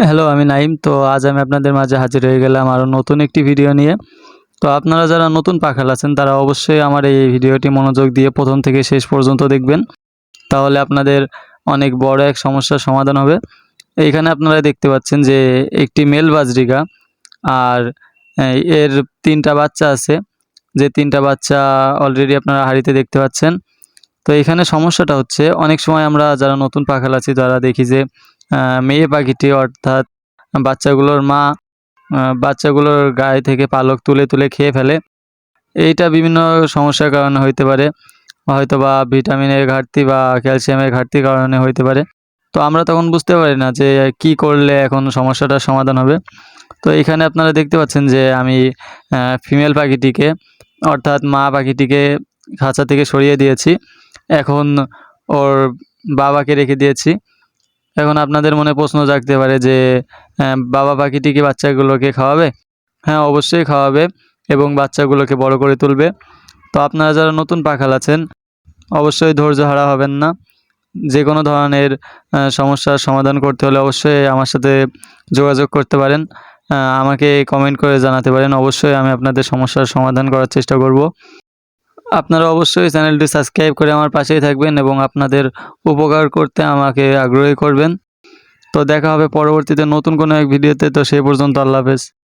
Hello, আমি নাইম। তো আজ আমি আপনাদের মাঝে হাজির হয়ে গেলাম আরও নতুন একটি ভিডিও নিয়ে। তো আপনারা যারা নতুন পাখাল আছেন তারা অবশ্যই আমার এই ভিডিওটি মনোযোগ দিয়ে প্রথম থেকে শেষ পর্যন্ত দেখবেন। তাহলে আপনাদের অনেক বড় এক সমস্যার সমাধান হবে। এইখানে আপনারা দেখতে পাচ্ছেন যে একটি মেল বাজরিকা আর এর ৩টা বাচ্চা আছে। যে ৩টা বাচ্চা অলরেডি আপনারা হাঁড়িতে দেখতে পাচ্ছেন। তো এখানে সমস্যাটা হচ্ছে অনেক সময় আমরা যারা নতুন পাখাল আছি তারা দেখি যে মেয়ে পাখিটি অর্থাৎ বাচ্চাগুলোর মা বাচ্চাগুলোর গায়ে থেকে পালক তুলে তুলে খেয়ে ফেলে। এইটা বিভিন্ন সমস্যার কারণে হইতে পারে। হয়তোবা ভিটামিনের ঘাটতি বা ক্যালসিয়ামের ঘাটতির কারণে হইতে পারে। তো আমরা তখন বুঝতে পারি না যে কি করলে এখন সমস্যাটার সমাধান হবে। তো এখানে আপনারা দেখতে পাচ্ছেন যে আমি ফিমেল পাখিটিকে অর্থাৎ মা পাখিটিকে খাঁচা থেকে সরিয়ে দিয়েছি। এখন ওর বাবাকে রেখে দিয়েছি। এখন আপনাদের মনে প্রশ্ন জাগতে পারে যে বাবা পাখিটি কি বাচ্চাগুলোকে খাওয়াবে? হ্যাঁ, অবশ্যই খাওয়াবে এবং বাচ্চাগুলোকে বড় করে তুলবে। তো আপনারা যারা নতুন পাখাল আছেন অবশ্যই ধৈর্যহারা হবেন না। যেকোনো ধরনের সমস্যার সমাধান করতে হলে অবশ্যই আমার সাথে যোগাযোগ করতে পারেন। আমাকে কমেন্ট করে জানাতে পারেন। অবশ্যই আমি আপনাদের সমস্যার সমাধান করার চেষ্টা করব। আপনারা অবশ্যই চ্যানেলটি সাবস্ক্রাইব করে আমার পাশেই থাকবেন এবং আপনাদের উপকার করতে আমাকে আগ্রহী করবেন। তো দেখা হবে পরবর্তীতে নতুন কোনো এক ভিডিওতে। তো সেই পর্যন্ত আল্লাহ হাফেজ।